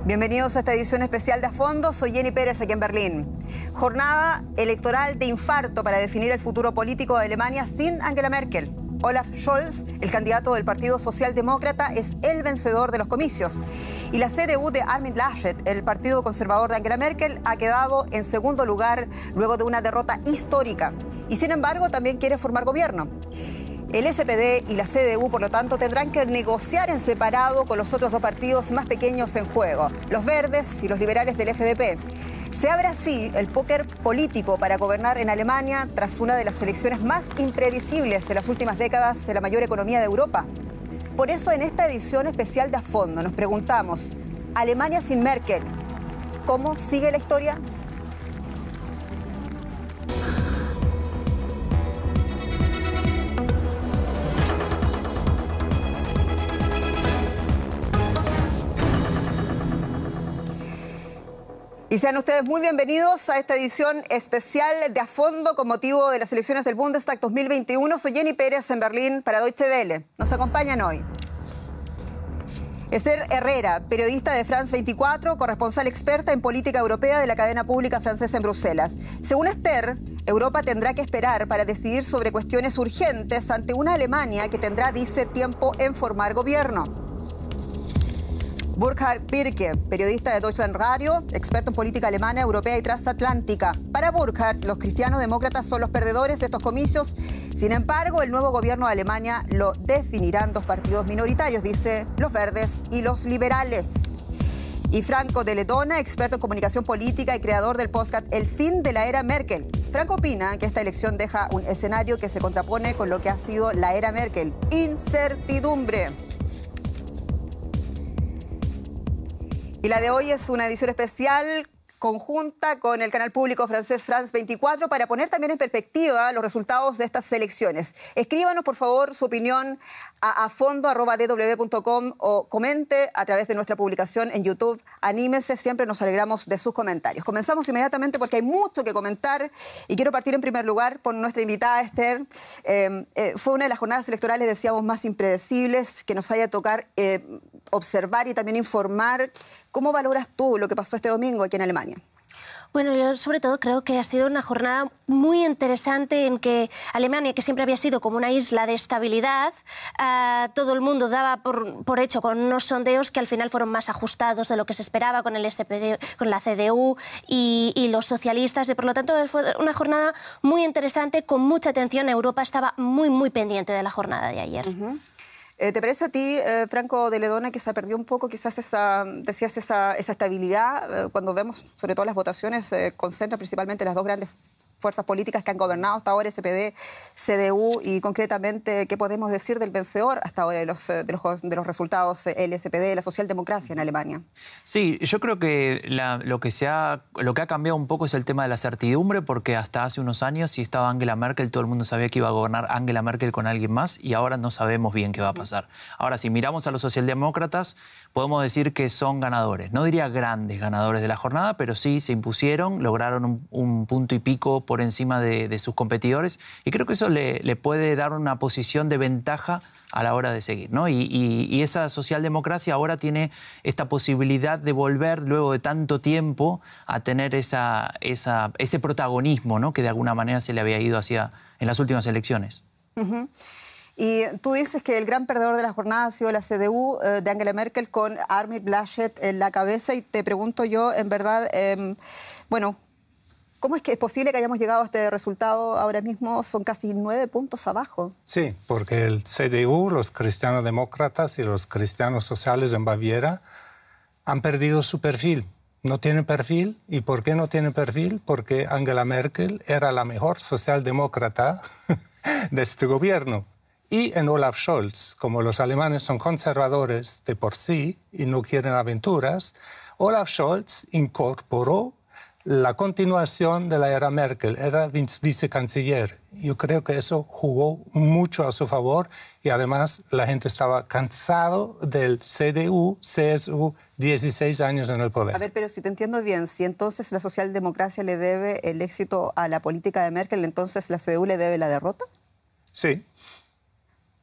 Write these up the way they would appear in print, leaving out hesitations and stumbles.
Bienvenidos a esta edición especial de A Fondo. Soy Jenny Pérez, aquí en Berlín. Jornada electoral de infarto para definir el futuro político de Alemania sin Angela Merkel. Olaf Scholz, el candidato del Partido Socialdemócrata, es el vencedor de los comicios. Y la CDU de Armin Laschet, el partido conservador de Angela Merkel, ha quedado en segundo lugar luego de una derrota histórica. Y sin embargo, también quiere formar gobierno. El SPD y la CDU, por lo tanto, tendrán que negociar en separado con los otros dos partidos más pequeños en juego, los verdes y los liberales del FDP. Se abre así el póker político para gobernar en Alemania tras una de las elecciones más imprevisibles de las últimas décadas de la mayor economía de Europa. Por eso, en esta edición especial de A Fondo nos preguntamos, Alemania sin Merkel, ¿cómo sigue la historia? Y sean ustedes muy bienvenidos a esta edición especial de A Fondo con motivo de las elecciones del Bundestag 2021. Soy Jenny Pérez en Berlín para Deutsche Welle. Nos acompañan hoy Esther Herrera, periodista de France 24, corresponsal experta en política europea de la cadena pública francesa en Bruselas. Según Esther, Europa tendrá que esperar para decidir sobre cuestiones urgentes ante una Alemania que tendrá, dice, tiempo en formar gobierno. Burkhard Birke, periodista de Deutschland Radio, experto en política alemana, europea y transatlántica. Para Burkhard, los cristianos-demócratas son los perdedores de estos comicios. Sin embargo, el nuevo gobierno de Alemania lo definirán dos partidos minoritarios, dice, los verdes y los liberales. Y Franco de Ledona, experto en comunicación política y creador del podcast El fin de la era Merkel. Franco opina que esta elección deja un escenario que se contrapone con lo que ha sido la era Merkel. Incertidumbre. Y la de hoy es una edición especial conjunta con el canal público francés France 24 para poner también en perspectiva los resultados de estas elecciones. Escríbanos, por favor, su opinión a afondo@dw.com o comente a través de nuestra publicación en YouTube. Anímese, siempre nos alegramos de sus comentarios. Comenzamos inmediatamente porque hay mucho que comentar y quiero partir en primer lugar por nuestra invitada Esther. Fue una de las jornadas electorales, decíamos, más impredecibles que nos haya tocar observar y también informar. ¿Cómo valoras tú lo que pasó este domingo aquí en Alemania? Bueno, yo sobre todo creo que ha sido una jornada muy interesante en que Alemania, que siempre había sido como una isla de estabilidad, todo el mundo daba por hecho con unos sondeos que al final fueron más ajustados de lo que se esperaba con el SPD, con la CDU y los socialistas. Y por lo tanto fue una jornada muy interesante, con mucha atención. Europa estaba muy pendiente de la jornada de ayer. ¿Te parece a ti, Franco de Ledona, que se perdió un poco quizás esa estabilidad? Cuando vemos, sobre todo las votaciones, se concentran principalmente las dos grandes fuerzas políticas que han gobernado hasta ahora, SPD, CDU, y concretamente, ¿qué podemos decir del vencedor hasta ahora de los resultados, el SPD, la socialdemocracia en Alemania? Sí, yo creo que lo que ha cambiado un poco es el tema de la certidumbre, porque hasta hace unos años, si estaba Angela Merkel, todo el mundo sabía que iba a gobernar Angela Merkel con alguien más, y ahora no sabemos bien qué va a pasar. Ahora, si miramos a los socialdemócratas, podemos decir que son ganadores. No diría grandes ganadores de la jornada, pero sí se impusieron, lograron un punto y pico por encima de sus competidores, y creo que eso le puede dar una posición de ventaja a la hora de seguir, ¿no? Y esa socialdemocracia ahora tiene esta posibilidad de volver, luego de tanto tiempo, a tener ese protagonismo, ¿no?, que de alguna manera se le había ido en las últimas elecciones. Y tú dices que el gran perdedor de la jornada ha sido la CDU de Angela Merkel con Armin Laschet en la cabeza, y te pregunto yo, en verdad, bueno, ¿cómo es que es posible que hayamos llegado a este resultado ahora mismo? Son casi 9 puntos abajo. Sí, porque el CDU, los cristianos-demócratas y los cristianos sociales en Baviera han perdido su perfil. No tienen perfil. ¿Y por qué no tienen perfil? Porque Angela Merkel era la mejor socialdemócrata de este gobierno. Y en Olaf Scholz, como los alemanes son conservadores de por sí y no quieren aventuras, Olaf Scholz incorporó la continuación de la era Merkel, era vicecanciller. Yo creo que eso jugó mucho a su favor, y además la gente estaba cansado del CDU, CSU, 16 años en el poder. A ver, pero si te entiendo bien, si entonces la socialdemocracia le debe el éxito a la política de Merkel, entonces la CDU le debe la derrota. Sí.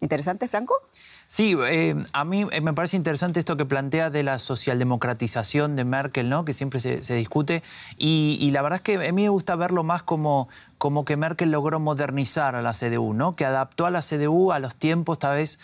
¿Interesante, Franco? Sí, a mí me parece interesante esto que plantea de la socialdemocratización de Merkel, ¿no? Que siempre se discute. Y la verdad es que a mí me gusta verlo más como que Merkel logró modernizar a la CDU, ¿no? Que adaptó a la CDU a los tiempos, tal vez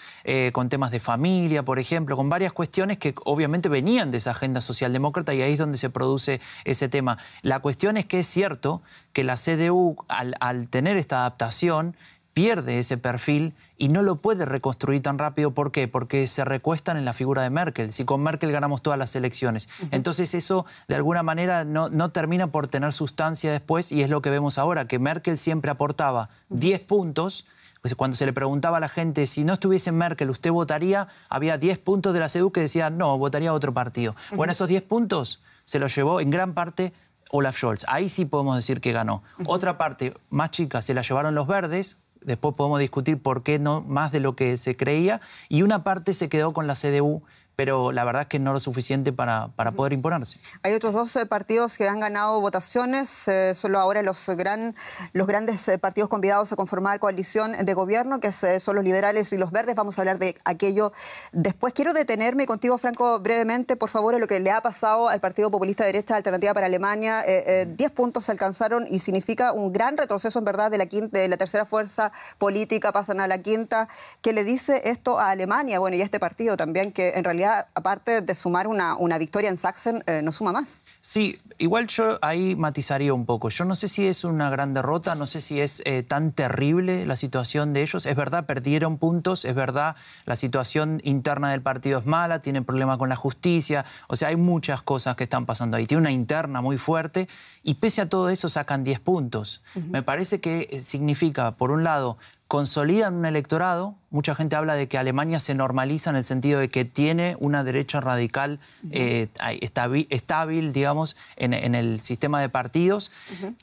con temas de familia, por ejemplo, con varias cuestiones que obviamente venían de esa agenda socialdemócrata, y ahí es donde se produce ese tema. La cuestión es que es cierto que la CDU, al tener esta adaptación, pierde ese perfil y no lo puede reconstruir tan rápido. ¿Por qué? Porque se recuestan en la figura de Merkel. Si con Merkel ganamos todas las elecciones. Entonces eso, de alguna manera, no termina por tener sustancia después, y es lo que vemos ahora, que Merkel siempre aportaba 10 puntos. Pues cuando se le preguntaba a la gente si no estuviese Merkel, ¿usted votaría? Había 10 puntos de la CDU que decían no, votaría a otro partido. Bueno, esos 10 puntos se los llevó en gran parte Olaf Scholz. Ahí sí podemos decir que ganó. Otra parte más chica se la llevaron los verdes. Después podemos discutir por qué no más de lo que se creía. Y una parte se quedó con la CDU, pero la verdad es que no lo suficiente para poder imponerse. Hay otros dos partidos que han ganado votaciones, solo ahora los grandes partidos convidados a conformar coalición de gobierno, que son los liberales y los verdes. Vamos a hablar de aquello después. Quiero detenerme contigo, Franco, brevemente, por favor, en lo que le ha pasado al Partido Populista de Derecha Alternativa para Alemania. 10 puntos se alcanzaron y significa un gran retroceso, en verdad, de la tercera fuerza política, pasan a la quinta. ¿Qué le dice esto a Alemania? Bueno, y a este partido también, que en realidad, aparte de sumar una victoria en Sachsen, no suma más. Sí, igual yo ahí matizaría un poco. Yo no sé si es una gran derrota, no sé si es tan terrible la situación de ellos. Es verdad, perdieron puntos, es verdad, la situación interna del partido es mala, tienen problemas con la justicia. O sea, hay muchas cosas que están pasando ahí. Tiene una interna muy fuerte y pese a todo eso sacan 10 puntos. Me parece que significa, por un lado, consolidan un electorado. Mucha gente habla de que Alemania se normaliza en el sentido de que tiene una derecha radical estable, digamos, en el sistema de partidos.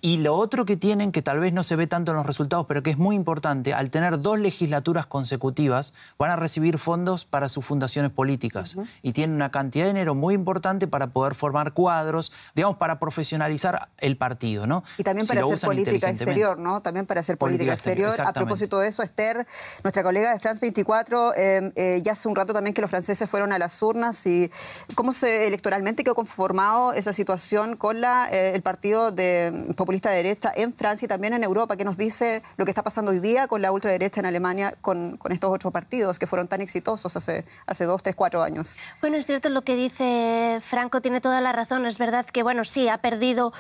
Y lo otro que tienen, que tal vez no se ve tanto en los resultados, pero que es muy importante, al tener 2 legislaturas consecutivas, van a recibir fondos para sus fundaciones políticas. Y tienen una cantidad de dinero muy importante para poder formar cuadros, digamos, para profesionalizar el partido, ¿no? Y también para hacer política exterior, ¿no? También para hacer política exterior. A propósito de eso, Esther, nuestra colega de France 24, ya hace un rato también que los franceses fueron a las urnas. Y ¿cómo electoralmente quedó conformado esa situación con el partido populista de derecha en Francia y también en Europa? ¿Qué nos dice lo que está pasando hoy día con la ultraderecha en Alemania, con estos otros partidos que fueron tan exitosos hace 2, 3, 4 años? Bueno, es cierto lo que dice Franco, tiene toda la razón. Es verdad que, bueno, sí, ha perdido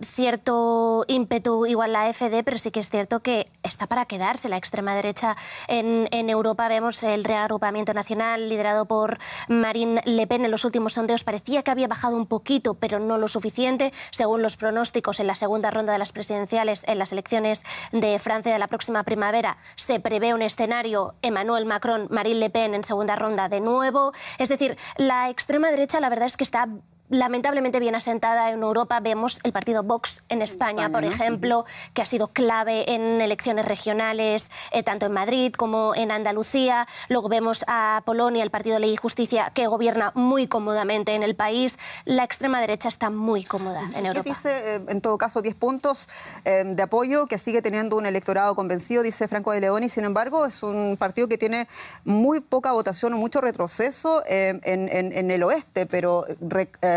cierto ímpetu igual la AfD, pero sí que es cierto que está para quedarse la extrema derecha en Europa. Vemos el reagrupamiento nacional liderado por Marine Le Pen. En los últimos sondeos parecía que había bajado un poquito, pero no lo suficiente. Según los pronósticos, en la segunda ronda de las presidenciales, en las elecciones de Francia de la próxima primavera, se prevé un escenario Emmanuel Macron, Marine Le Pen en segunda ronda de nuevo. Es decir, la extrema derecha, la verdad es que está lamentablemente bien asentada en Europa. Vemos el partido Vox en España, por ejemplo, que ha sido clave en elecciones regionales, tanto en Madrid como en Andalucía. Luego vemos a Polonia, el partido Ley y Justicia, que gobierna muy cómodamente en el país. La extrema derecha está muy cómoda en Europa. ¿Qué dice, en todo caso, 10 puntos de apoyo, que sigue teniendo un electorado convencido, dice Franco de León, y sin embargo es un partido que tiene muy poca votación o mucho retroceso en el oeste, pero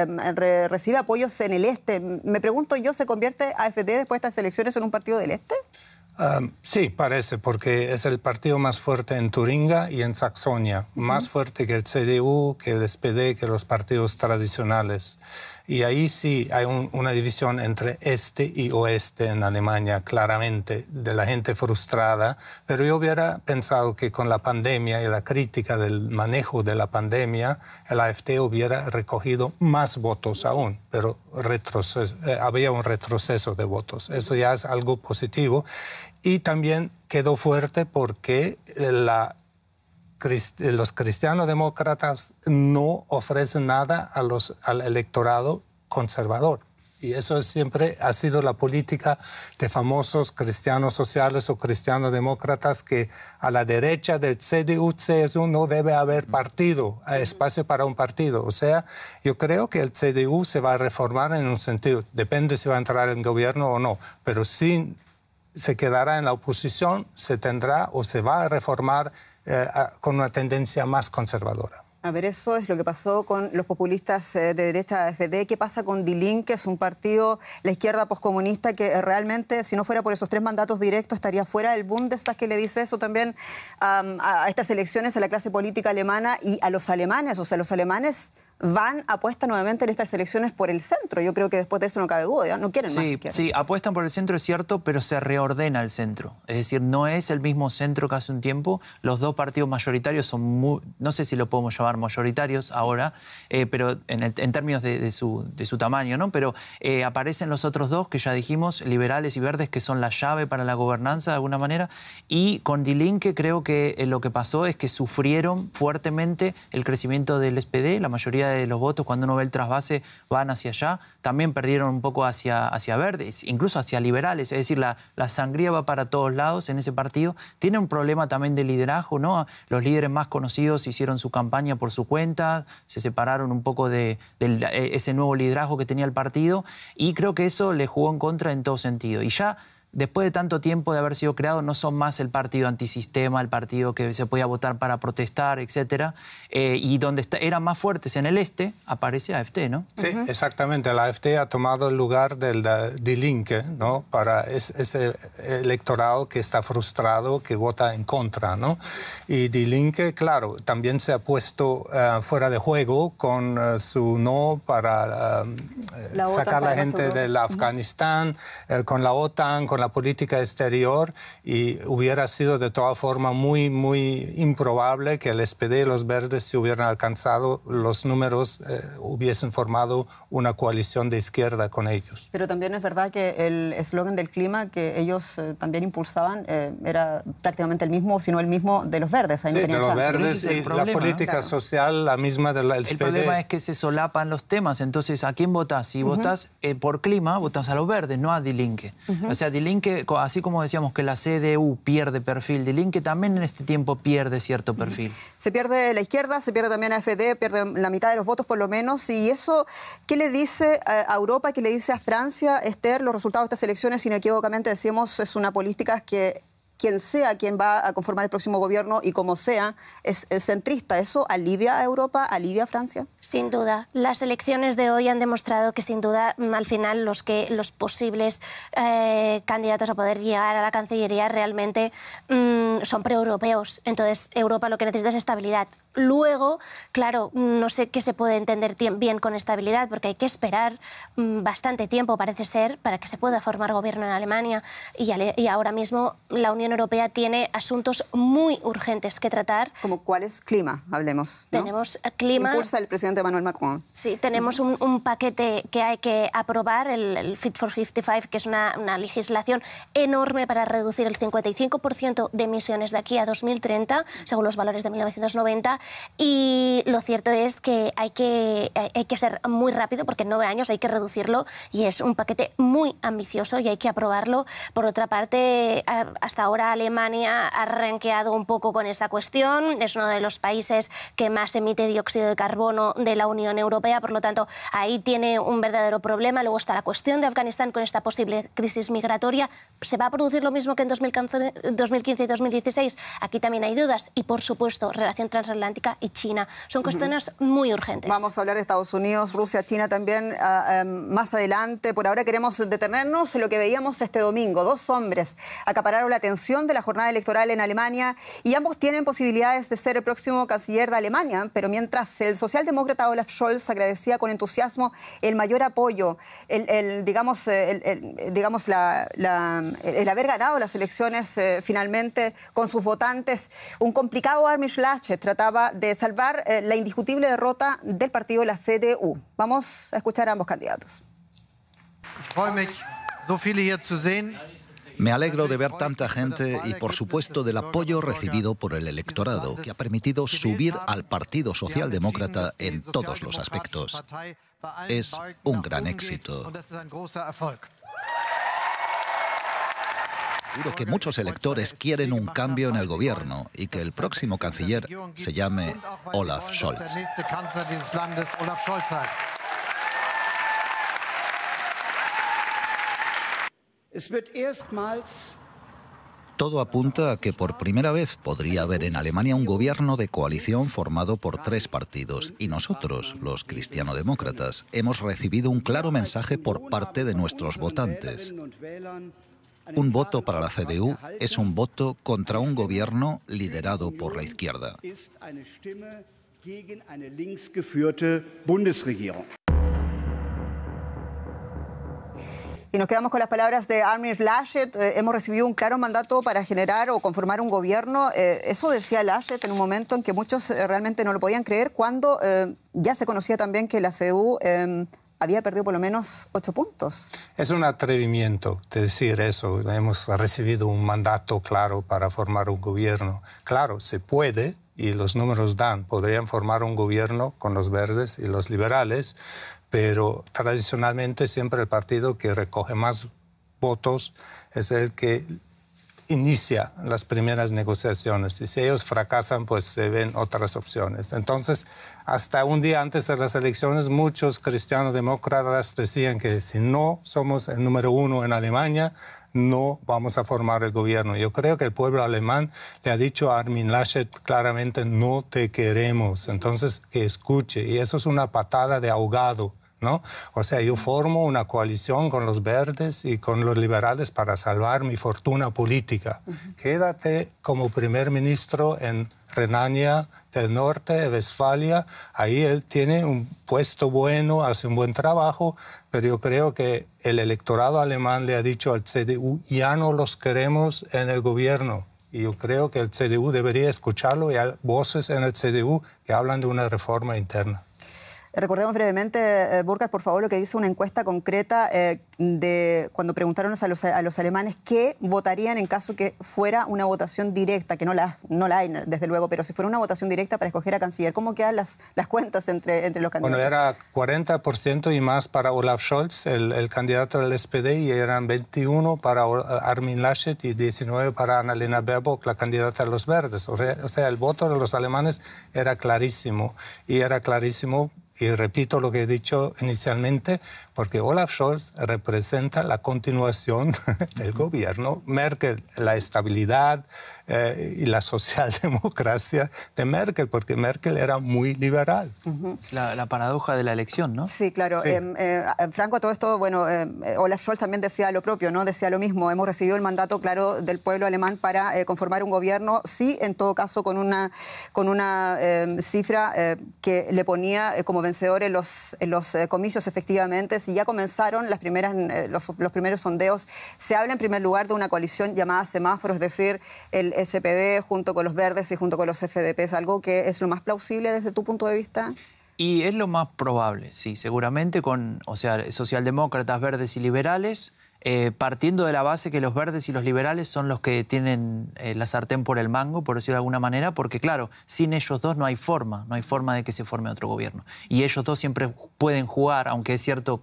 recibe apoyos en el este. Me pregunto yo, ¿se convierte AfD después de estas elecciones en un partido del este? Sí, parece, porque es el partido más fuerte en Turingia y en Saxonia, más fuerte que el CDU, que el SPD, que los partidos tradicionales. Y ahí sí hay una división entre este y oeste en Alemania, claramente, de la gente frustrada. Pero yo hubiera pensado que con la pandemia y la crítica del manejo de la pandemia, el AfD hubiera recogido más votos aún, pero había un retroceso de votos. Eso ya es algo positivo. Y también quedó fuerte porque los cristiano-demócratas no ofrecen nada al electorado conservador. Y eso siempre ha sido la política de famosos cristianos sociales o cristiano-demócratas, que a la derecha del CDU-CSU no debe haber espacio para un partido. O sea, yo creo que el CDU se va a reformar en un sentido, depende si va a entrar en gobierno o no, pero si se quedará en la oposición, se tendrá o se va a reformar con una tendencia más conservadora. A ver, eso es lo que pasó con los populistas de derecha AfD. ¿Qué pasa con Die Linke? Es un partido, la izquierda poscomunista, que realmente, si no fuera por esos 3 mandatos directos, estaría fuera del Bundestag. ¿Qué le dice eso también a estas elecciones, a la clase política alemana y a los alemanes? O sea, los alemanes apuestan nuevamente en estas elecciones por el centro. Yo creo que después de eso no cabe duda, ¿ya? No quieren más siquiera. Sí, apuestan por el centro, es cierto, pero se reordena el centro. Es decir, no es el mismo centro que hace un tiempo. Los 2 partidos mayoritarios son muy, no sé si lo podemos llamar mayoritarios ahora, pero en términos de su tamaño, ¿no? Pero aparecen los otros 2 que ya dijimos, liberales y verdes, que son la llave para la gobernanza de alguna manera. Y con Die Linke creo que lo que pasó es que sufrieron fuertemente el crecimiento del SPD, la mayoría de los votos, cuando uno ve el trasvase, van hacia allá. También perdieron un poco hacia verdes, incluso hacia liberales. Es decir, la sangría va para todos lados en ese partido. Tiene un problema también de liderazgo, ¿no? Los líderes más conocidos hicieron su campaña por su cuenta, se separaron un poco de ese nuevo liderazgo que tenía el partido, y creo que eso le jugó en contra en todo sentido. Y ya después de tanto tiempo de haber sido creado, no son más el partido antisistema, el partido que se podía votar para protestar, etc. Y donde eran más fuertes en el este, aparece AfD, ¿no? Sí, exactamente. La AfD ha tomado el lugar del Die Linke, ¿no? Para ese electorado que está frustrado, que vota en contra, ¿no? Y Die Linke, claro, también se ha puesto fuera de juego con su no para sacar a la gente del Afganistán, con la OTAN, con la política exterior, y hubiera sido de toda forma muy, muy improbable que el SPD y los verdes, si hubieran alcanzado los números, hubiesen formado una coalición de izquierda con ellos. Pero también es verdad que el eslogan del clima que ellos también impulsaban era prácticamente el mismo, si no el mismo de los verdes. Ahí sí, no tenían de los chance. verdes y problema, la política ¿no? social, la misma del SPD. El problema es que se solapan los temas. Entonces, ¿a quién votás? Si votás por clima, votás a los verdes, no a Die Linke. O sea, Die Linke, así como decíamos que la CDU pierde perfil, Die Linke también en este tiempo pierde cierto perfil. Se pierde la izquierda, se pierde también AfD, pierde la mitad de los votos por lo menos. Y eso, ¿qué le dice a Europa, qué le dice a Francia? Esther, los resultados de estas elecciones, inequívocamente decimos, es una política que quien sea quien va a conformar el próximo gobierno y como sea, es centrista. ¿Eso alivia a Europa, alivia a Francia? Sin duda. Las elecciones de hoy han demostrado que, sin duda, al final los posibles candidatos a poder llegar a la Cancillería realmente son preeuropeos. Entonces, Europa lo que necesita es estabilidad. Luego, claro, no sé qué se puede entender bien con estabilidad, porque hay que esperar bastante tiempo, parece ser, para que se pueda formar gobierno en Alemania. Y ahora mismo la Unión Europea tiene asuntos muy urgentes que tratar. ¿Como cuáles? Clima, hablemos, ¿no? Tenemos clima. Impulsa el presidente Emmanuel Macron. Sí, tenemos un paquete que hay que aprobar, el Fit for 55, que es una legislación enorme para reducir el 55% de emisiones de aquí a 2030, según los valores de 1990. Y lo cierto es que hay que ser muy rápido, porque en 9 años hay que reducirlo, y es un paquete muy ambicioso y hay que aprobarlo. Por otra parte, hasta ahora Alemania ha ranqueado un poco con esta cuestión. Es uno de los países que más emite dióxido de carbono de la Unión Europea, por lo tanto, ahí tiene un verdadero problema. Luego está la cuestión de Afganistán con esta posible crisis migratoria. ¿Se va a producir lo mismo que en 2015 y 2016? Aquí también hay dudas. Y, por supuesto, relación transatlántica y China. Son cuestiones muy urgentes. Vamos a hablar de Estados Unidos, Rusia, China también más adelante. Por ahora queremos detenernos en lo que veíamos este domingo. 2 hombres acapararon la atención de la jornada electoral en Alemania y ambos tienen posibilidades de ser el próximo canciller de Alemania. Pero mientras el socialdemócrata Olaf Scholz agradecía con entusiasmo el mayor apoyo, el haber ganado las elecciones finalmente con sus votantes, un complicado Armin Laschet trataba de salvar la indiscutible derrota del partido de la CDU. Vamos a escuchar a ambos candidatos. Me alegro de ver tanta gente y, por supuesto, del apoyo recibido por el electorado, que ha permitido subir al Partido Socialdemócrata en todos los aspectos. Es un gran éxito. Seguro que muchos electores quieren un cambio en el gobierno y que el próximo canciller se llame Olaf Scholz. Todo apunta a que por primera vez podría haber en Alemania un gobierno de coalición formado por 3 partidos. Y nosotros, los cristianodemócratas, hemos recibido un claro mensaje por parte de nuestros votantes. Un voto para la CDU es un voto contra un gobierno liderado por la izquierda. Y nos quedamos con las palabras de Armin Laschet. Hemos recibido un claro mandato para generar o conformar un gobierno. Eso decía Laschet en un momento en que muchos realmente no lo podían creer, cuando ya se conocía también que la CDU había perdido por lo menos 8 puntos. Es un atrevimiento decir eso. Hemos recibido un mandato claro para formar un gobierno. Claro, se puede, y los números dan. Podrían formar un gobierno con los verdes y los liberales, pero tradicionalmente siempre el partido que recoge más votos es el que inicia las primeras negociaciones. Y si ellos fracasan, pues se ven otras opciones. Entonces, hasta un día antes de las elecciones, muchos cristianodemócratas decían que si no somos el número 1 en Alemania, no vamos a formar el gobierno. Yo creo que el pueblo alemán le ha dicho a Armin Laschet claramente: no te queremos. Entonces, que escuche. Y eso es una patada de ahogado, ¿no? O sea, yo formo una coalición con los verdes y con los liberales para salvar mi fortuna política. Quédate como primer ministro en Renania del Norte, Westfalia. Ahí él tiene un puesto bueno, hace un buen trabajo, pero yo creo que el electorado alemán le ha dicho al CDU: ya no los queremos en el gobierno. Y yo creo que el CDU debería escucharlo, y hay voces en el CDU que hablan de una reforma interna. Recordemos brevemente, Burkhard, por favor, lo que dice una encuesta concreta de cuando preguntaron a los alemanes qué votarían en caso que fuera una votación directa, que no la hay, desde luego, pero si fuera una votación directa para escoger a canciller. ¿Cómo quedan las cuentas entre los candidatos? Bueno, era 40% y más para Olaf Scholz, el candidato del SPD, y eran 21 para Armin Laschet y 19 para Annalena Baerbock, la candidata de los verdes. O sea, el voto de los alemanes era clarísimo, y repito lo que he dicho inicialmente, porque Olaf Scholz representa la continuación del gobierno Merkel, la estabilidad y la socialdemocracia de Merkel, porque Merkel era muy liberal. La paradoja de la elección, ¿no? Sí, claro. Sí. Franco, a todo esto, bueno, Olaf Scholz también decía lo propio, ¿no? Decía lo mismo. Hemos recibido el mandato claro del pueblo alemán para conformar un gobierno, sí, en todo caso, con una cifra que le ponía como vencedor en los comicios, efectivamente. Si ya comenzaron los primeros sondeos, se habla en primer lugar de una coalición llamada Semáforo, es decir, el SPD junto con los verdes y junto con los FDP. ¿Es algo que es lo más plausible desde tu punto de vista? Y es lo más probable, sí, seguramente socialdemócratas, verdes y liberales, partiendo de la base que los verdes y los liberales son los que tienen la sartén por el mango, por decirlo de alguna manera, porque claro, sin ellos dos no hay forma de que se forme otro gobierno. Y ellos dos siempre pueden jugar, aunque es cierto,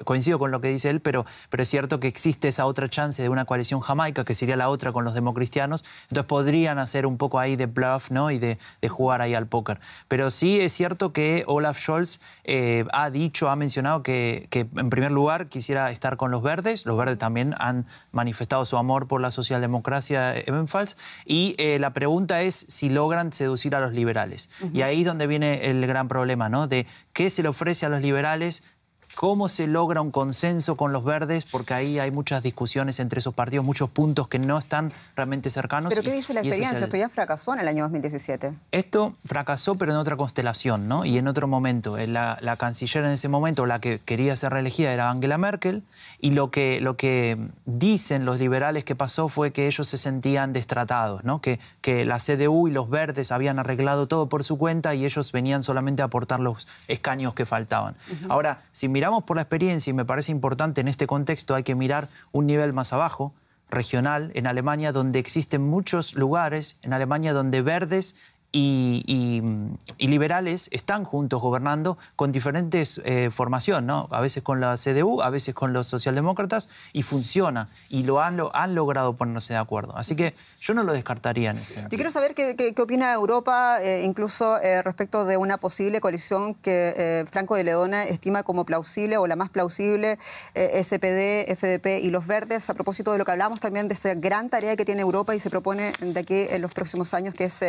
coincido con lo que dice él, pero es cierto que existe esa otra chance de una coalición jamaica, que sería la otra con los democristianos. Entonces podrían hacer un poco ahí de bluff, ¿no? Y de jugar ahí al póker. Pero sí es cierto que Olaf Scholz ha mencionado que en primer lugar quisiera estar con los verdes. Los verdes también han manifestado su amor por la socialdemocracia ebenfalls. Y la pregunta es si logran seducir a los liberales. Y ahí es donde viene el gran problema, ¿no? De qué se le ofrece a los liberales, cómo se logra un consenso con los verdes, porque ahí hay muchas discusiones entre esos partidos, muchos puntos que no están realmente cercanos. ¿Pero qué dice la experiencia? Esto ya fracasó en el año 2017. Esto fracasó, pero en otra constelación, ¿no? Y en otro momento. La canciller en ese momento, la que quería ser reelegida, era Angela Merkel, y lo que dicen los liberales que pasó fue que ellos se sentían destratados, ¿no? Que la CDU y los verdes habían arreglado todo por su cuenta y ellos venían solamente a aportar los escaños que faltaban. Ahora, si miramos por la experiencia, y me parece importante en este contexto, hay que mirar un nivel más abajo, regional, en Alemania, donde existen muchos lugares, en Alemania donde verdes y liberales están juntos gobernando con diferentes formación, ¿no? A veces con la CDU, a veces con los socialdemócratas, y funciona. Y lo han logrado ponerse de acuerdo. Así que yo no lo descartaría en ese sentido. Yo quiero saber qué opina Europa, incluso respecto de una posible coalición que Franco de Ledona estima como plausible o la más plausible, SPD, FDP y los Verdes, a propósito de lo que hablamos también de esa gran tarea que tiene Europa y se propone de aquí en los próximos años, que es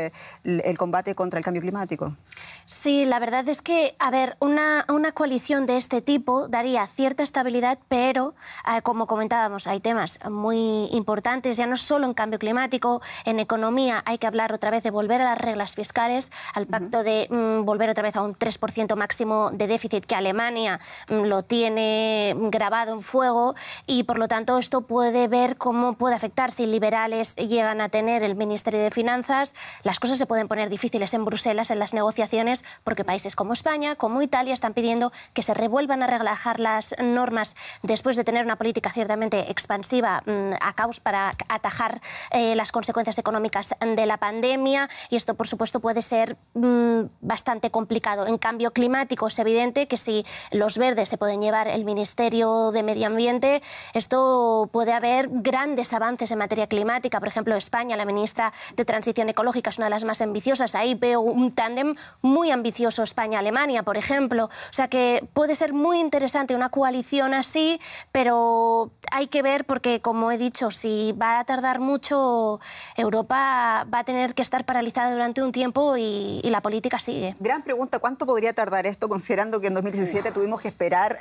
el combate contra el cambio climático. Sí, la verdad es que, a ver, una coalición de este tipo daría cierta estabilidad, pero, como comentábamos, hay temas muy importantes, ya no solo en cambio climático, en economía hay que hablar otra vez de volver a las reglas fiscales, al pacto de volver otra vez a un 3% máximo de déficit que Alemania lo tiene grabado en fuego, y por lo tanto esto puede ver cómo puede afectar si liberales llegan a tener el Ministerio de Finanzas. Las cosas se pueden poner difíciles en Bruselas en las negociaciones porque países como España, como Italia, están pidiendo que se revuelvan a relajar las normas después de tener una política ciertamente expansiva para atajar las consecuencias económicas de la pandemia, y esto por supuesto puede ser bastante complicado. En cambio climático es evidente que si los verdes se pueden llevar el Ministerio de Medio Ambiente, esto puede haber grandes avances en materia climática. Por ejemplo, España, la ministra de Transición Ecológica es una de las más ambiciosas. Ahí veo un tándem muy ambicioso, España-Alemania, por ejemplo. O sea que puede ser muy interesante una coalición así, pero hay que ver porque, como he dicho, si va a tardar mucho, Europa va a tener que estar paralizada durante un tiempo y la política sigue. Gran pregunta, ¿cuánto podría tardar esto, considerando que en 2017 tuvimos que esperar,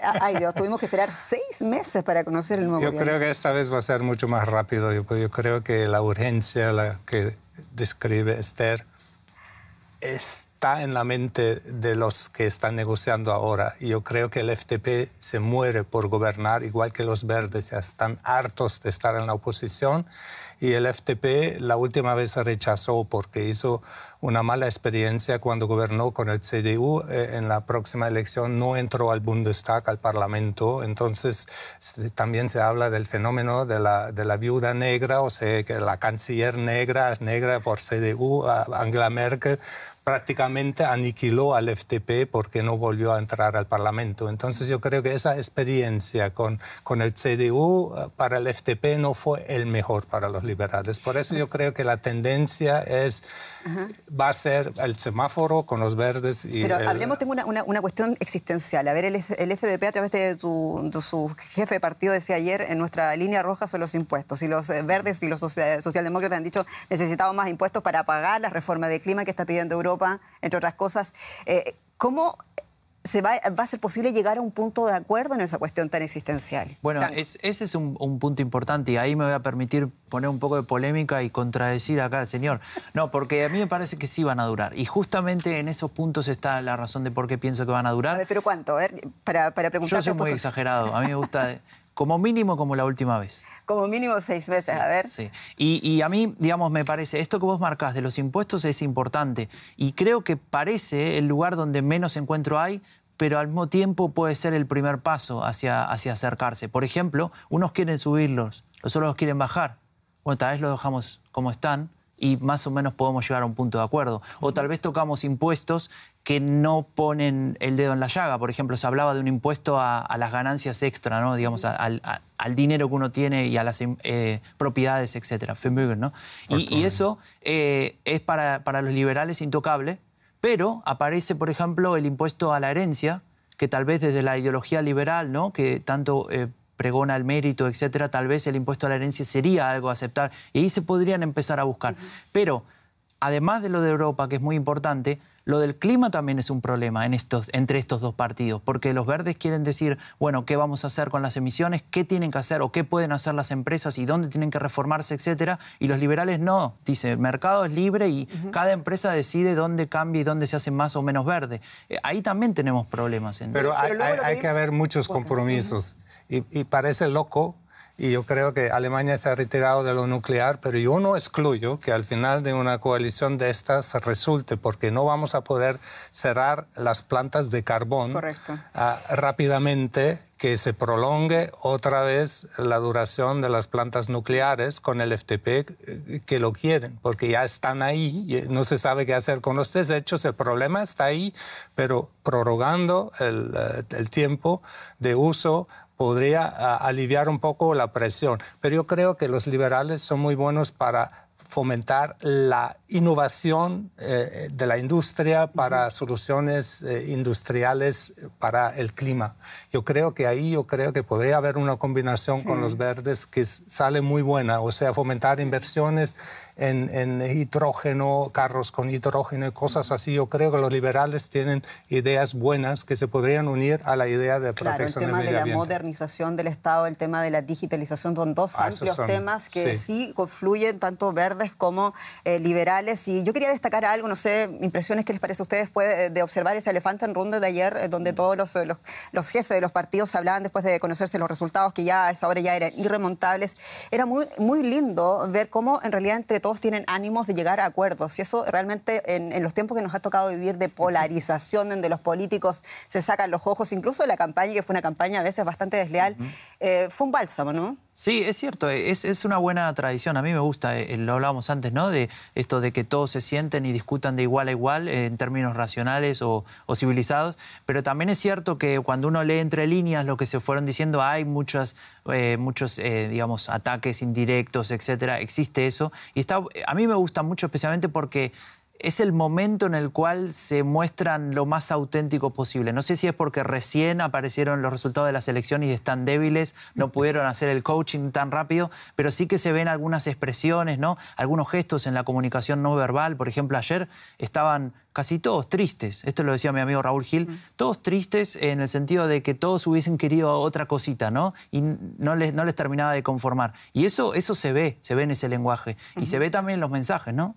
tuvimos que esperar 6 meses para conocer el nuevo gobierno? Yo creo que esta vez va a ser mucho más rápido. Yo creo que la urgencia, la que describe Esther, está en la mente de los que están negociando ahora. Y yo creo que el FDP se muere por gobernar, igual que los verdes ya están hartos de estar en la oposición. Y el FDP la última vez rechazó porque hizo una mala experiencia cuando gobernó con el CDU. En la próxima elección no entró al Bundestag, al Parlamento. Entonces también se habla del fenómeno de la viuda negra, o sea, que la canciller negra es negra por CDU. Angela Merkel prácticamente aniquiló al FDP porque no volvió a entrar al Parlamento. Entonces yo creo que esa experiencia con el CDU para el FDP no fue el mejor para los liberales. Por eso yo creo que la tendencia va a ser el semáforo con los verdes. Pero hablemos, tengo una cuestión existencial. A ver, el FDP a través de su jefe de partido decía ayer, en nuestra línea roja son los impuestos. Y los verdes y los socialdemócratas han dicho necesitamos más impuestos para pagar la reforma de clima que está pidiendo Europa, entre otras cosas. ¿Cómo va a ser posible llegar a un punto de acuerdo en esa cuestión tan existencial? Bueno, ese es un punto importante, y ahí me voy a permitir poner un poco de polémica y contradecir acá al señor. No, porque a mí me parece que sí van a durar. Y justamente en esos puntos está la razón de por qué pienso que van a durar. A ver, ¿pero cuánto? A ver, para preguntarte. Yo soy muy exagerado. A mí me gusta como mínimo como la última vez. Como mínimo 6 meses, sí, a ver. Sí. Y a mí, digamos, me parece, esto que vos marcás de los impuestos es importante. Y creo que parece el lugar donde menos encuentro hay, pero al mismo tiempo puede ser el primer paso hacia acercarse. Por ejemplo, unos quieren subirlos, los otros los quieren bajar. Bueno, tal vez los dejamos como están y más o menos podemos llegar a un punto de acuerdo. O tal vez tocamos impuestos que no ponen el dedo en la llaga. Por ejemplo, se hablaba de un impuesto a las ganancias extra, ¿no? Digamos, al dinero que uno tiene y a las propiedades, etcétera, Vermögen, ¿no? Y eso es para los liberales intocable, pero aparece, por ejemplo, el impuesto a la herencia, que tal vez desde la ideología liberal, ¿no? Que tanto pregona el mérito, etcétera, tal vez el impuesto a la herencia sería algo a aceptar. Y ahí se podrían empezar a buscar. Pero, además de lo de Europa, que es muy importante, lo del clima también es un problema entre estos dos partidos, porque los verdes quieren decir, bueno, ¿qué vamos a hacer con las emisiones? ¿Qué tienen que hacer o qué pueden hacer las empresas y dónde tienen que reformarse, etcétera? Y los liberales no. Dice, el mercado es libre y cada empresa decide dónde cambia y dónde se hace más o menos verde. Ahí también tenemos problemas. Pero hay que haber muchos compromisos. Y parece loco, y yo creo que Alemania se ha retirado de lo nuclear, pero yo no excluyo que al final de una coalición de estas resulte, porque no vamos a poder cerrar las plantas de carbón rápidamente que se prolongue otra vez la duración de las plantas nucleares con el FTP que lo quieren, porque ya están ahí, no se sabe qué hacer con los desechos, el problema está ahí, pero prorrogando el tiempo de uso podría aliviar un poco la presión. Pero yo creo que los liberales son muy buenos para fomentar la innovación de la industria para soluciones industriales para el clima. Yo creo que podría haber una combinación con los verdes que sale muy buena, o sea, fomentar inversiones en hidrógeno, carros con hidrógeno y cosas así. Yo creo que los liberales tienen ideas buenas que se podrían unir a la idea de protección del medio ambiente. El tema de la modernización del Estado, el tema de la digitalización, son dos amplios temas que sí confluyen tanto verdes como liberales. Y yo quería destacar algo, no sé, impresiones que les parece a ustedes después de observar ese elefante en ronda de ayer, donde todos los jefes de los partidos hablaban después de conocerse los resultados, que ya a esa hora ya eran irremontables. Era muy, muy lindo ver cómo en realidad entre todos tienen ánimos de llegar a acuerdos, y eso realmente en los tiempos que nos ha tocado vivir de polarización, donde los políticos se sacan los ojos, incluso de la campaña, que fue una campaña a veces bastante desleal, fue un bálsamo, ¿no? Sí, es cierto, es una buena tradición. A mí me gusta, lo hablábamos antes, ¿no? De esto de que todos se sienten y discutan de igual a igual en términos racionales o civilizados, pero también es cierto que cuando uno lee entre líneas lo que se fueron diciendo, hay muchos digamos, ataques indirectos, etcétera. Existe eso. Y a mí me gusta mucho especialmente porque es el momento en el cual se muestran lo más auténtico posible. No sé si es porque recién aparecieron los resultados de las elecciones y están débiles, no pudieron hacer el coaching tan rápido, pero sí que se ven algunas expresiones, ¿no? Algunos gestos en la comunicación no verbal. Por ejemplo, ayer estaban casi todos tristes. Esto lo decía mi amigo Raúl Gil. Todos tristes en el sentido de que todos hubiesen querido otra cosita, ¿no? Y no les terminaba de conformar. Y eso se ve en ese lenguaje. Y se ve también en los mensajes, ¿no?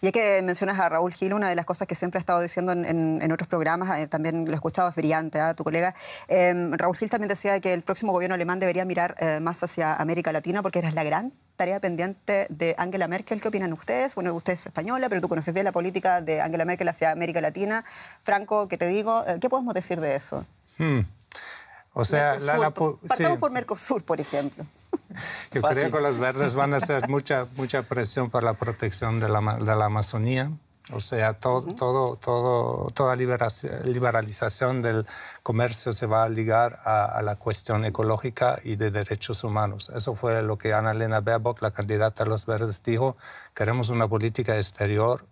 Ya que mencionas a Raúl Gil, una de las cosas que siempre ha estado diciendo en otros programas, también lo he escuchado, es brillante, tu colega, Raúl Gil también decía que el próximo gobierno alemán debería mirar más hacia América Latina, porque era la gran tarea pendiente de Angela Merkel. ¿Qué opinan ustedes? Bueno, usted es española, pero tú conoces bien la política de Angela Merkel hacia América Latina. Franco, ¿qué te digo? ¿Qué podemos decir de eso? O sea, partamos por Mercosur, por ejemplo. Yo creo que los verdes van a hacer mucha presión por la protección de la Amazonía. O sea, toda liberalización del comercio se va a ligar a la cuestión ecológica y de derechos humanos. Eso fue lo que Annalena Baerbock, la candidata a los verdes, dijo. Queremos una política exterior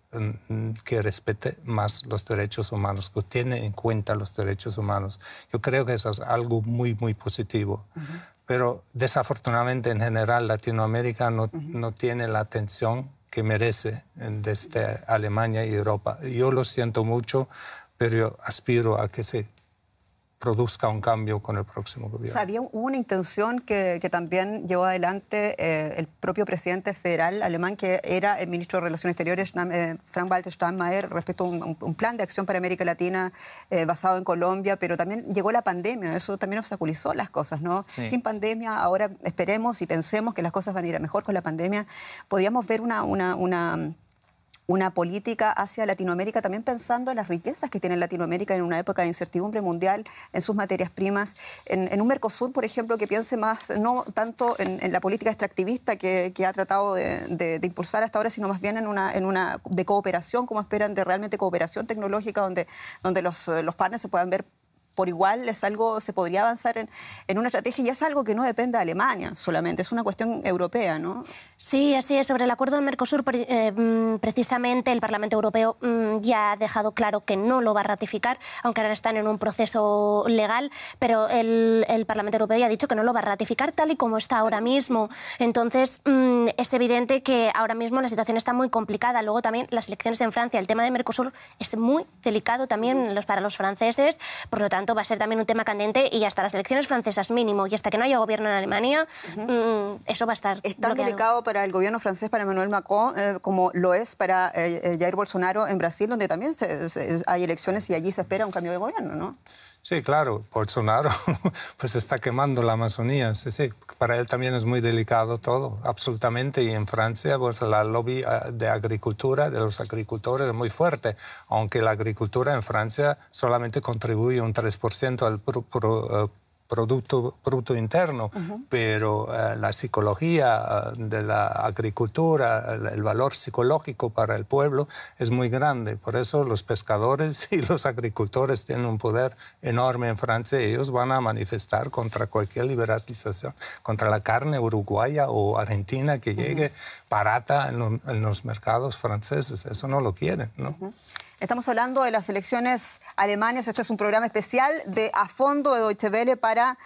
que respete más los derechos humanos, que tiene en cuenta los derechos humanos. Yo creo que eso es algo muy, muy positivo. Pero desafortunadamente, en general, Latinoamérica no tiene la atención que merece desde Alemania y Europa. Yo lo siento mucho, pero yo aspiro a que se produzca un cambio con el próximo gobierno. O sea, hubo una intención que también llevó adelante el propio presidente federal alemán, que era el ministro de Relaciones Exteriores, Frank-Walter Steinmeier, respecto a un plan de acción para América Latina basado en Colombia, pero también llegó la pandemia, eso también obstaculizó las cosas, ¿no? Sí. Sin pandemia, ahora esperemos y pensemos que las cosas van a ir a mejor con la pandemia. Podríamos ver una política hacia Latinoamérica, también pensando en las riquezas que tiene Latinoamérica en una época de incertidumbre mundial, en sus materias primas, en un Mercosur, por ejemplo, que piense más, no tanto en la política extractivista que ha tratado de impulsar hasta ahora, sino más bien en una de cooperación, como esperan, de realmente cooperación tecnológica, donde los partners se puedan ver por igual. Es algo, se podría avanzar en una estrategia, y es algo que no depende de Alemania solamente, es una cuestión europea, ¿no? Sí, así es. Sobre el acuerdo de Mercosur, precisamente el Parlamento Europeo ya ha dejado claro que no lo va a ratificar, aunque ahora están en un proceso legal, pero el Parlamento Europeo ya ha dicho que no lo va a ratificar tal y como está ahora mismo. Entonces, es evidente que ahora mismo la situación está muy complicada. Luego también las elecciones en Francia, el tema de Mercosur es muy delicado también para los franceses, por lo tanto va a ser también un tema candente, y hasta las elecciones francesas mínimo, y hasta que no haya gobierno en Alemania, eso va a estar Es tan delicado para el gobierno francés, para Emmanuel Macron, como lo es para Jair Bolsonaro en Brasil, donde también hay elecciones y allí se espera un cambio de gobierno, ¿no? Sí, claro, Bolsonaro pues está quemando la Amazonía, sí, para él también es muy delicado todo, absolutamente, y en Francia pues la lobby de agricultura, de los agricultores es muy fuerte, aunque la agricultura en Francia solamente contribuye un 3% al Producto Bruto Interno, pero la psicología de la agricultura, el valor psicológico para el pueblo es muy grande. Por eso los pescadores y los agricultores tienen un poder enorme en Francia. Ellos van a manifestar contra cualquier liberalización, contra la carne uruguaya o argentina que llegue barata en los mercados franceses. Eso no lo quieren, ¿no? Estamos hablando de las elecciones alemanas. Este es un programa especial de A Fondo de Deutsche Welle para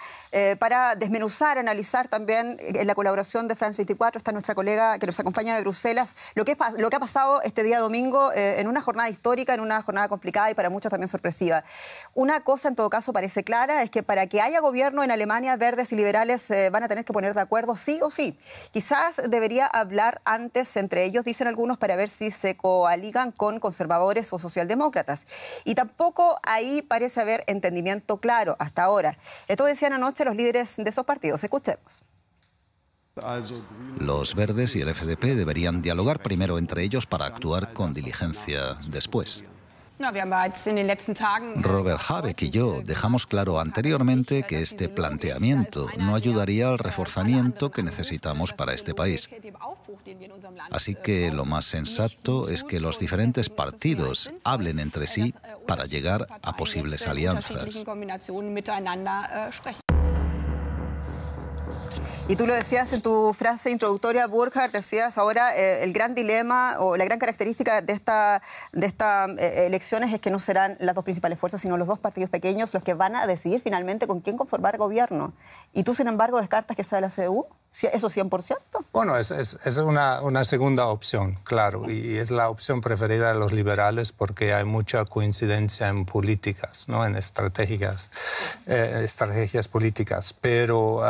desmenuzar, analizar también en la colaboración de France 24. Está nuestra colega que nos acompaña de Bruselas. Lo que ha pasado este día domingo en una jornada histórica, en una jornada complicada y para muchos también sorpresiva. Una cosa en todo caso parece clara, es que para que haya gobierno en Alemania, verdes y liberales van a tener que poner de acuerdo sí o sí. Quizás debería hablar antes entre ellos, dicen algunos, para ver si se coaligan con conservadores o socialdemócratas. Y tampoco ahí parece haber entendimiento claro hasta ahora. Esto decían anoche los líderes de esos partidos. Escuchemos. Los verdes y el FDP deberían dialogar primero entre ellos para actuar con diligencia después. Robert Habeck y yo dejamos claro anteriormente que este planteamiento no ayudaría al reforzamiento que necesitamos para este país. Así que lo más sensato es que los diferentes partidos hablen entre sí para llegar a posibles alianzas. Y tú lo decías en tu frase introductoria, Burkhard, decías ahora el gran dilema o la gran característica de estas elecciones es que no serán las dos principales fuerzas, sino los dos partidos pequeños los que van a decidir finalmente con quién conformar gobierno. Y tú, sin embargo, descartas que sea la CDU, ¿eso 100%? Bueno, es una segunda opción, claro, y es la opción preferida de los liberales porque hay mucha coincidencia en políticas, ¿no? En estrategias políticas, pero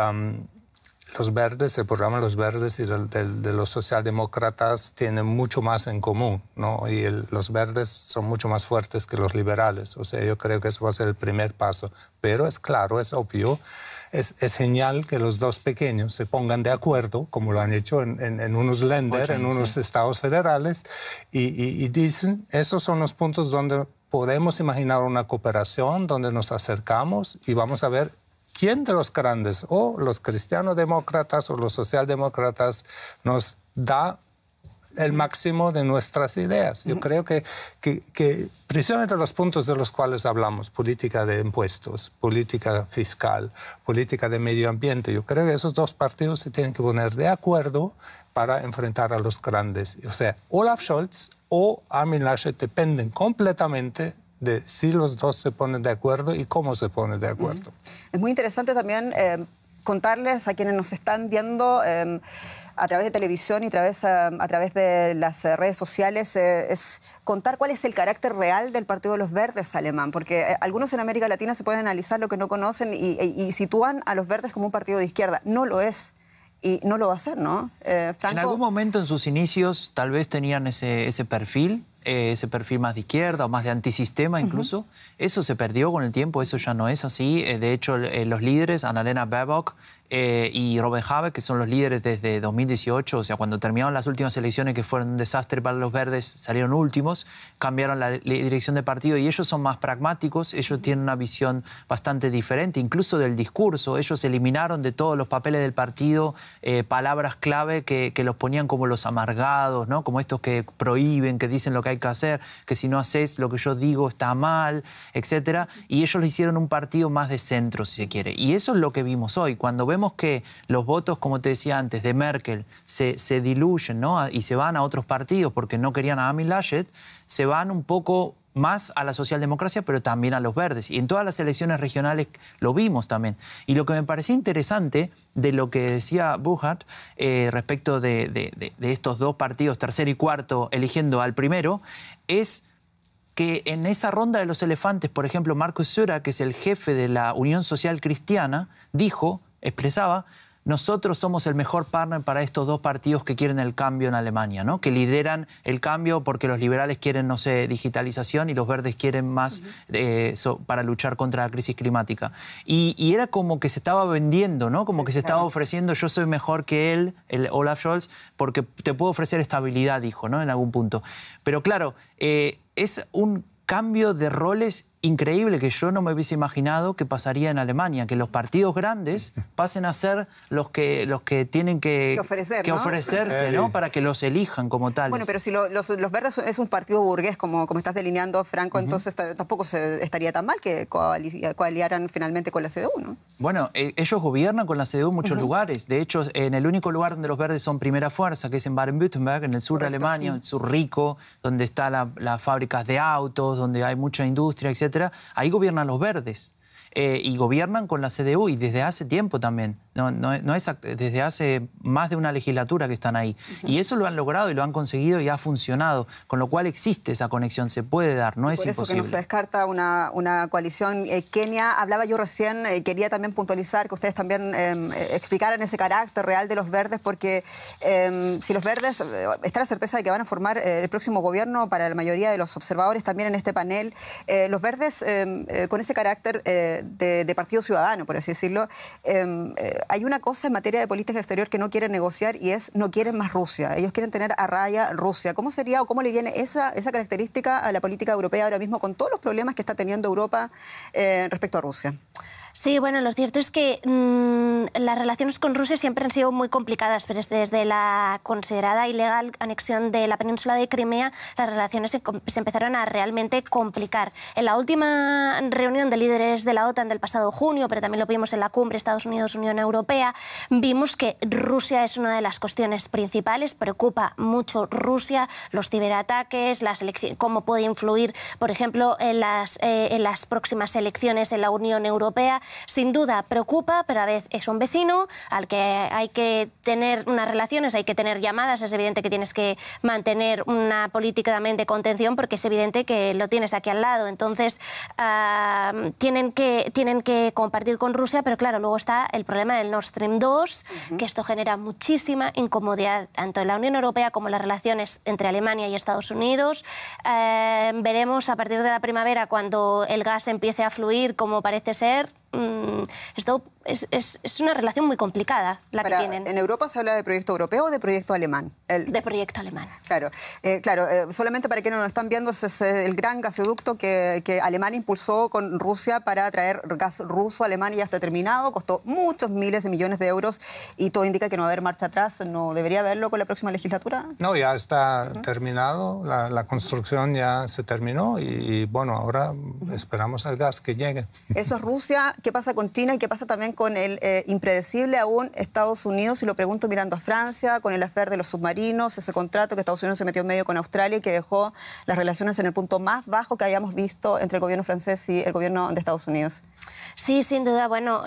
los verdes, el programa de los verdes y de los socialdemócratas tienen mucho más en común, ¿no? Y los verdes son mucho más fuertes que los liberales. O sea, yo creo que eso va a ser el primer paso. Pero es claro, es obvio, es genial que los dos pequeños se pongan de acuerdo, como lo han hecho en unos länder, en unos estados federales, y dicen, esos son los puntos donde podemos imaginar una cooperación, donde nos acercamos y vamos a ver quién de los grandes, o los cristiano-demócratas o los socialdemócratas, nos da el máximo de nuestras ideas. Yo creo que precisamente los puntos de los cuales hablamos, política de impuestos, política fiscal, política de medio ambiente, yo creo que esos dos partidos se tienen que poner de acuerdo para enfrentar a los grandes. O sea, Olaf Scholz o Armin Laschet dependen completamente de si los dos se ponen de acuerdo y cómo se ponen de acuerdo. Es muy interesante también contarles a quienes nos están viendo a través de televisión y a través de las redes sociales, es contar cuál es el carácter real del Partido de los Verdes alemán, porque algunos en América Latina se pueden analizar lo que no conocen y sitúan a los Verdes como un partido de izquierda. No lo es. Y no lo va a hacer, ¿no? Franco... En algún momento en sus inicios tal vez tenían ese perfil más de izquierda o más de antisistema incluso. Eso se perdió con el tiempo, eso ya no es así. De hecho, los líderes, Annalena Baerbock y Robert Habeck, que son los líderes desde 2018, o sea, cuando terminaron las últimas elecciones que fueron un desastre para los verdes, salieron últimos, cambiaron la dirección del partido y ellos son más pragmáticos, ellos tienen una visión bastante diferente, incluso del discurso. Ellos eliminaron de todos los papeles del partido palabras clave que los ponían como los amargados, ¿no? Como estos que prohíben, que dicen lo que hay que hacer, que si no haces lo que yo digo está mal, etc. Y ellos le hicieron un partido más de centro, si se quiere. Y eso es lo que vimos hoy. Cuando vemos que los votos, como te decía antes, de Merkel se diluyen, ¿no? Y se van a otros partidos porque no querían a Armin Laschet, se van un poco más a la socialdemocracia, pero también a los verdes. Y en todas las elecciones regionales lo vimos también. Y lo que me parecía interesante de lo que decía Burkhard respecto de estos dos partidos, tercero y cuarto, eligiendo al primero, es que en esa ronda de los elefantes, por ejemplo, Markus Söder, que es el jefe de la Unión Social Cristiana, expresaba, nosotros somos el mejor partner para estos dos partidos que quieren el cambio en Alemania, ¿no? Que lideran el cambio porque los liberales quieren, no sé, digitalización y los verdes quieren más para luchar contra la crisis climática. Y era como que se estaba vendiendo, ¿no? Como que se estaba ofreciendo, yo soy mejor que él, el Olaf Scholz, porque te puedo ofrecer estabilidad, dijo, ¿no? En algún punto. Pero claro, es un cambio de roles increíble que yo no me hubiese imaginado que pasaría en Alemania, que los partidos grandes pasen a ser los que tienen que ofrecerse, ¿no? Para que los elijan como tales. Bueno, pero si los Verdes es un partido burgués, como estás delineando, Franco, entonces tampoco estaría tan mal que coaliaran finalmente con la CDU, ¿no? Bueno, ellos gobiernan con la CDU en muchos lugares. De hecho, en el único lugar donde los Verdes son primera fuerza, que es en Baden-Württemberg, en el sur de Alemania, el sur rico, donde están las fábricas de autos, donde hay mucha industria, etc. Ahí gobiernan los Verdes y gobiernan con la CDU y desde hace tiempo también. No es desde hace más de una legislatura que están ahí. Y eso lo han logrado y lo han conseguido y ha funcionado, con lo cual existe esa conexión, se puede dar, no es imposible. Por eso que no se descarta una coalición. Kenia, hablaba yo recién, quería también puntualizar que ustedes también explicaran ese carácter real de los Verdes, porque si los Verdes, está la certeza de que van a formar el próximo gobierno para la mayoría de los observadores también en este panel, los Verdes con ese carácter de partido ciudadano, por así decirlo, hay una cosa en materia de política exterior que no quieren negociar y no quieren más Rusia. Ellos quieren tener a raya Rusia. ¿Cómo sería o cómo le viene esa característica a la política europea ahora mismo con todos los problemas que está teniendo Europa respecto a Rusia? Sí, bueno, lo cierto es que las relaciones con Rusia siempre han sido muy complicadas, pero desde la considerada ilegal anexión de la península de Crimea, las relaciones se empezaron a realmente complicar. En la última reunión de líderes de la OTAN del pasado junio, pero también lo vimos en la cumbre Estados Unidos-Unión Europea, vimos que Rusia es una de las cuestiones principales, preocupa mucho Rusia, los ciberataques, cómo puede influir, por ejemplo, en las próximas elecciones en la Unión Europea. Sin duda preocupa, pero a veces es un vecino al que hay que tener unas relaciones, hay que tener llamadas, es evidente que tienes que mantener una políticamente contención porque es evidente que lo tienes aquí al lado. Entonces, tienen que compartir con Rusia, pero claro, luego está el problema del Nord Stream 2, que esto genera muchísima incomodidad, tanto en la Unión Europea como en las relaciones entre Alemania y Estados Unidos. Veremos a partir de la primavera, cuando el gas empiece a fluir, como parece ser. Esto es una relación muy complicada la que tienen. ¿En Europa se habla de proyecto europeo o de proyecto alemán? De proyecto alemán. Claro, solamente para quienes no lo están viendo, es el gran gasoducto que Alemania impulsó con Rusia para traer gas ruso a Alemania. Ya está terminado, costó muchos miles de millones de euros y todo indica que no va a haber marcha atrás. ¿No debería haberlo con la próxima legislatura? No, ya está terminado, la construcción ya se terminó y bueno, ahora esperamos el gas que llegue. Eso es Rusia. ¿Qué pasa con China y qué pasa también con el impredecible aún Estados Unidos? Y lo pregunto mirando a Francia, con el affair de los submarinos, ese contrato que Estados Unidos se metió en medio con Australia y que dejó las relaciones en el punto más bajo que habíamos visto entre el gobierno francés y el gobierno de Estados Unidos. Sí, sin duda. Bueno,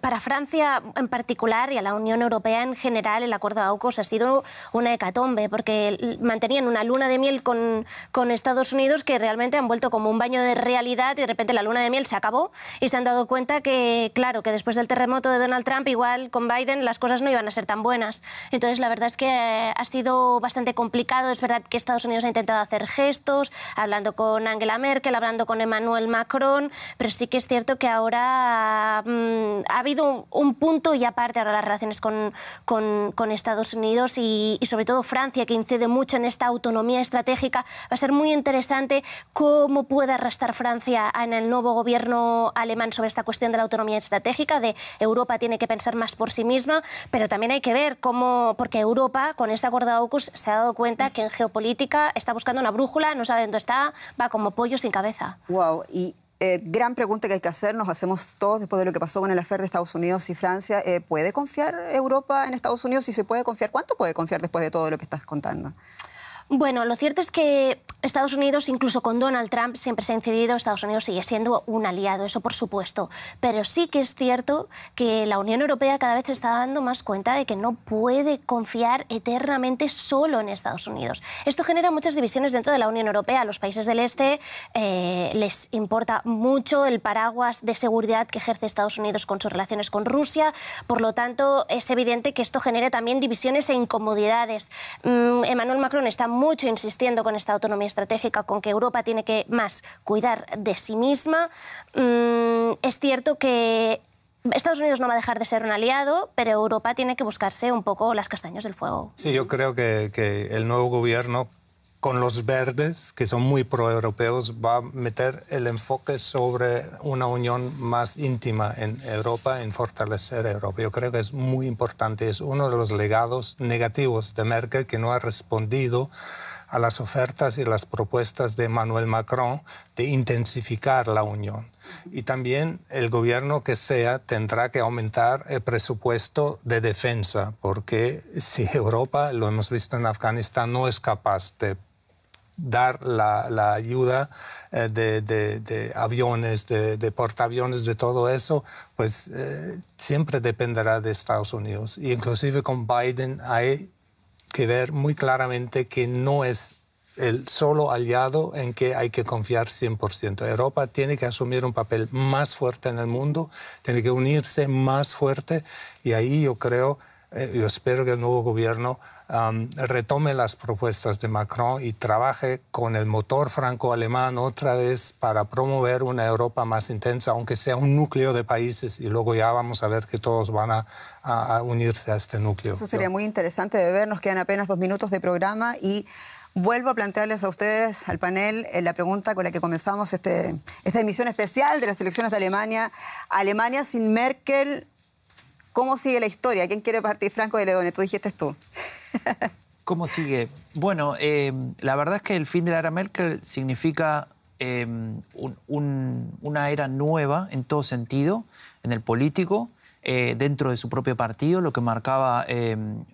para Francia en particular y a la Unión Europea en general, el acuerdo de AUKUS ha sido una hecatombe, porque mantenían una luna de miel con Estados Unidos que realmente han vuelto como un baño de realidad y de repente la luna de miel se acabó y se han dado cuenta que, claro, que después del terremoto de Donald Trump, igual con Biden las cosas no iban a ser tan buenas. Entonces, la verdad es que ha sido bastante complicado. Es verdad que Estados Unidos ha intentado hacer gestos, hablando con Angela Merkel, hablando con Emmanuel Macron, pero sí que es cierto que ahora ha habido un punto y aparte ahora las relaciones con Estados Unidos y sobre todo Francia, que incide mucho en esta autonomía estratégica. Va a ser muy interesante cómo puede arrastrar Francia en el nuevo gobierno alemán sobre esta cuestión de la autonomía estratégica, de Europa tiene que pensar más por sí misma, pero también hay que ver cómo, porque Europa con este acuerdo de AUKUS se ha dado cuenta que en geopolítica está buscando una brújula, no sabe dónde está, va como pollo sin cabeza. Wow, y gran pregunta que hay que hacer, nos hacemos todos después de lo que pasó con el affair de Estados Unidos y Francia. ¿Puede confiar Europa en Estados Unidos? Si se puede confiar, ¿cuánto puede confiar después de todo lo que estás contando? Bueno, lo cierto es que Estados Unidos, incluso con Donald Trump, siempre se ha incidido, Estados Unidos sigue siendo un aliado, eso por supuesto. Pero sí que es cierto que la Unión Europea cada vez se está dando más cuenta de que no puede confiar eternamente solo en Estados Unidos. Esto genera muchas divisiones dentro de la Unión Europea. A los países del este les importa mucho el paraguas de seguridad que ejerce Estados Unidos con sus relaciones con Rusia. Por lo tanto, es evidente que esto genera también divisiones e incomodidades. Emmanuel Macron está mucho insistiendo con esta autonomía estratégica, con que Europa tiene que más cuidar de sí misma. Es cierto que Estados Unidos no va a dejar de ser un aliado, pero Europa tiene que buscarse un poco las castañas del fuego. Sí, yo creo que el nuevo gobierno con los verdes, que son muy proeuropeos, va a meter el enfoque sobre una unión más íntima en Europa, en fortalecer Europa. Yo creo que es muy importante, es uno de los legados negativos de Merkel, que no ha respondido a las ofertas y las propuestas de Emmanuel Macron de intensificar la unión. Y también el gobierno que sea tendrá que aumentar el presupuesto de defensa, porque si Europa, lo hemos visto en Afganistán, no es capaz de dar la ayuda de aviones, de portaaviones, de todo eso, pues siempre dependerá de Estados Unidos. Y inclusive con Biden hay que ver muy claramente que no es el solo aliado en que hay que confiar 100%. Europa tiene que asumir un papel más fuerte en el mundo, tiene que unirse más fuerte, y ahí yo creo, yo espero que el nuevo gobierno retome las propuestas de Macron y trabaje con el motor franco-alemán otra vez para promover una Europa más intensa, aunque sea un núcleo de países, y luego ya vamos a ver que todos van a unirse a este núcleo. Eso sería muy interesante de ver. Nos quedan apenas 2 minutos de programa y vuelvo a plantearles a ustedes, al panel, la pregunta con la que comenzamos esta emisión especial de las elecciones de Alemania. Alemania sin Merkel, ¿cómo sigue la historia? ¿Quién quiere partir? Franco de Ledone, tú dijiste tú. ¿Cómo sigue? Bueno, la verdad es que el fin de la era Merkel significa una era nueva en todo sentido, en el político, dentro de su propio partido, lo que marcaba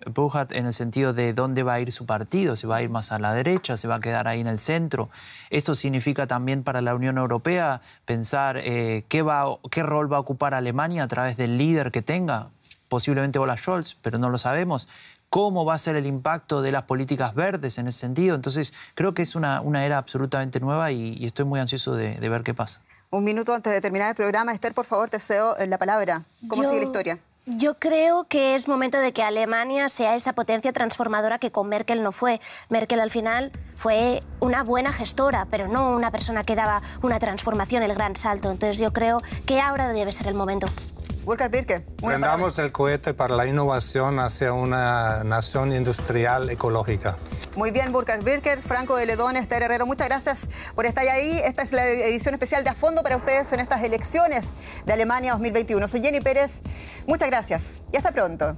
Burkhardt en el sentido de dónde va a ir su partido, se va a ir más a la derecha, se va a quedar ahí en el centro. Esto significa también para la Unión Europea pensar qué rol va a ocupar Alemania a través del líder que tenga, posiblemente Olaf Scholz, pero no lo sabemos. ¿Cómo va a ser el impacto de las políticas verdes en ese sentido? Entonces, creo que es una era absolutamente nueva y estoy muy ansioso de ver qué pasa. Un minuto antes de terminar el programa. Esther, por favor, te cedo la palabra. ¿Cómo sigue la historia? Yo creo que es momento de que Alemania sea esa potencia transformadora que con Merkel no fue. Merkel al final fue una buena gestora, pero no una persona que daba una transformación, el gran salto. Entonces yo creo que ahora debe ser el momento. Burkhard Birke. Prendamos el cohete para la innovación hacia una nación industrial ecológica. Muy bien, Burkhard Birke, Franco de Ledone, Esther Herrero, muchas gracias por estar ahí. Esta es la edición especial de A Fondo para ustedes en estas elecciones de Alemania 2021. Soy Jenny Pérez, muchas gracias y hasta pronto.